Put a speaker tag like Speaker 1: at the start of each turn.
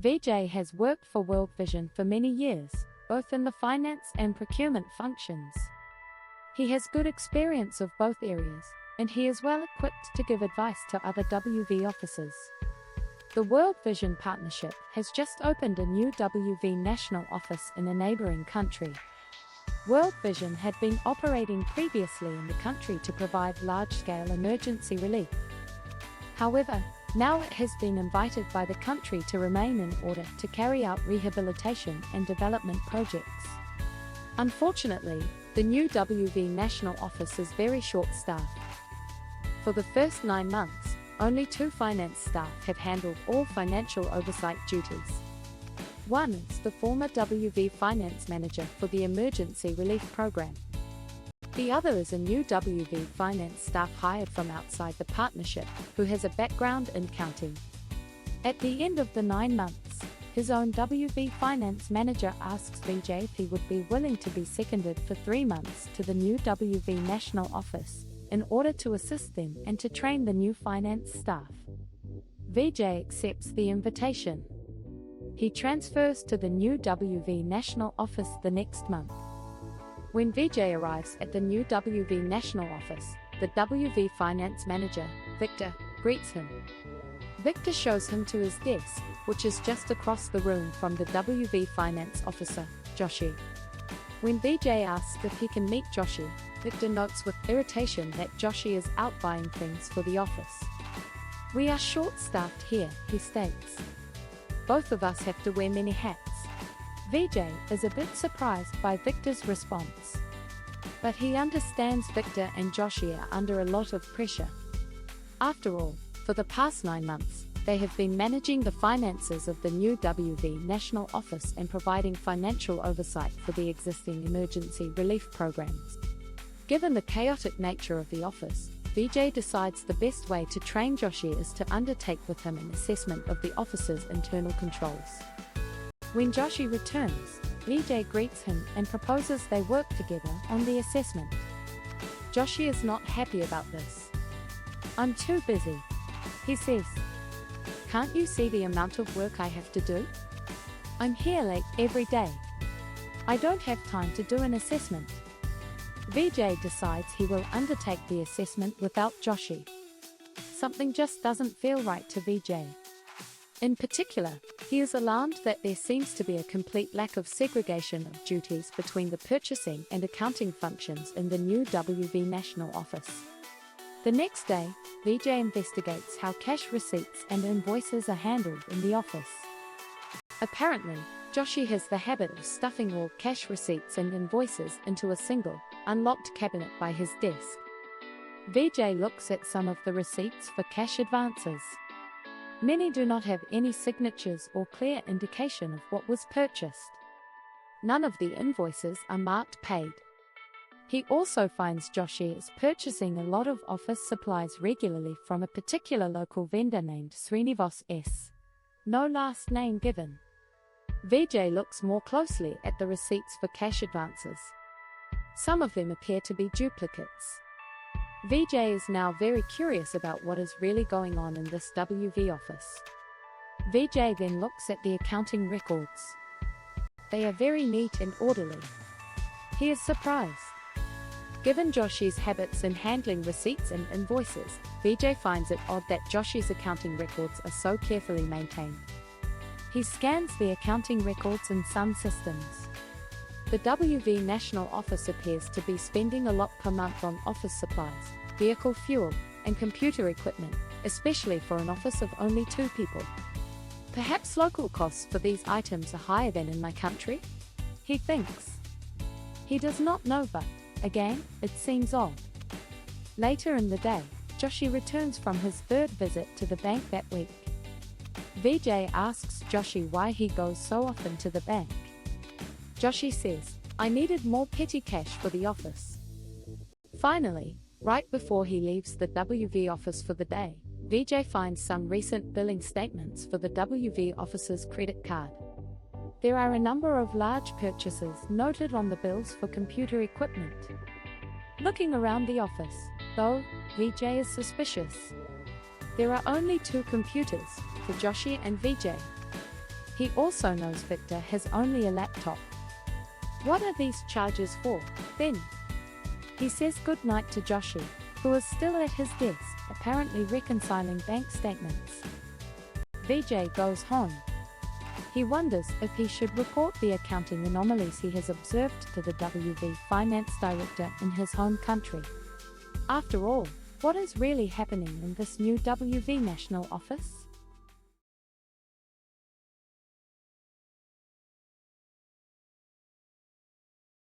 Speaker 1: Vijay has worked for World Vision for many years, both in the finance and procurement functions. He has good experience of both areas, and he is well equipped to give advice to other WV officers. The World Vision Partnership has just opened a new WV national office in a neighboring country. World Vision had been operating previously in the country to provide large-scale emergency relief. However, now it has been invited by the country to remain in order to carry out rehabilitation and development projects. Unfortunately, the new WV national office is very short-staffed. For the first 9 months, only 2 finance staff have handled all financial oversight duties. One is the former WV finance manager for the emergency relief program. The other is a new WV finance staff hired from outside the partnership, who has a background in counting. At the end of the 9 months, his own WV finance manager asks Vijay if he would be willing to be seconded for 3 months to the new WV national office, in order to assist them and to train the new finance staff. Vijay accepts the invitation. He transfers to the new WV national office the next month. When Vijay arrives at the new WV national office, the WV finance manager, Victor, greets him. Victor shows him to his desk, which is just across the room from the WV finance officer, Joshi. When Vijay asks if he can meet Joshi, Victor notes with irritation that Joshi is out buying things for the office. "We are short-staffed here," he states. "Both of us have to wear many hats." Vijay is a bit surprised by Victor's response. But he understands Victor and Joshi are under a lot of pressure. After all, for the past 9 months, they have been managing the finances of the new WV national office and providing financial oversight for the existing emergency relief programs. Given the chaotic nature of the office, Vijay decides the best way to train Joshi is to undertake with him an assessment of the office's internal controls. When Joshi returns, Vijay greets him and proposes they work together on the assessment. Joshi is not happy about this. "I'm too busy," he says. "Can't you see the amount of work I have to do? I'm here late every day. I don't have time to do an assessment." Vijay decides he will undertake the assessment without Joshi. Something just doesn't feel right to Vijay. In particular, he is alarmed that there seems to be a complete lack of segregation of duties between the purchasing and accounting functions in the new WV national office. The next day, Vijay investigates how cash receipts and invoices are handled in the office. Apparently, Joshi has the habit of stuffing all cash receipts and invoices into a single, unlocked cabinet by his desk. Vijay looks at some of the receipts for cash advances. Many do not have any signatures or clear indication of what was purchased. None of the invoices are marked paid. He also finds Joshi is purchasing a lot of office supplies regularly from a particular local vendor named Srinivas S. No last name given. Vijay looks more closely at the receipts for cash advances. Some of them appear to be duplicates. Vijay is now very curious about what is really going on in this WV office. Vijay then looks at the accounting records. They are very neat and orderly. He is surprised. Given Joshi's habits in handling receipts and invoices, Vijay finds it odd that Joshi's accounting records are so carefully maintained. He scans the accounting records in some systems. The WV national office appears to be spending a lot per month on office supplies, vehicle fuel, and computer equipment, especially for an office of only 2 people. Perhaps local costs for these items are higher than in my country? He thinks. He does not know, but, again, it seems odd. Later in the day, Joshi returns from his 3rd visit to the bank that week. Vijay asks Joshi why he goes so often to the bank. Joshi says, "I needed more petty cash for the office." Finally, right before he leaves the WV office for the day, Vijay finds some recent billing statements for the WV office's credit card. There are a number of large purchases noted on the bills for computer equipment. Looking around the office, though, Vijay is suspicious. There are only 2 computers, for Joshi and Vijay. He also knows Victor has only a laptop. What are these charges for, then? He says goodnight to Joshi, who is still at his desk, apparently reconciling bank statements. Vijay goes home. He wonders if he should report the accounting anomalies he has observed to the WV finance director in his home country. After all, what is really happening in this new WV national office?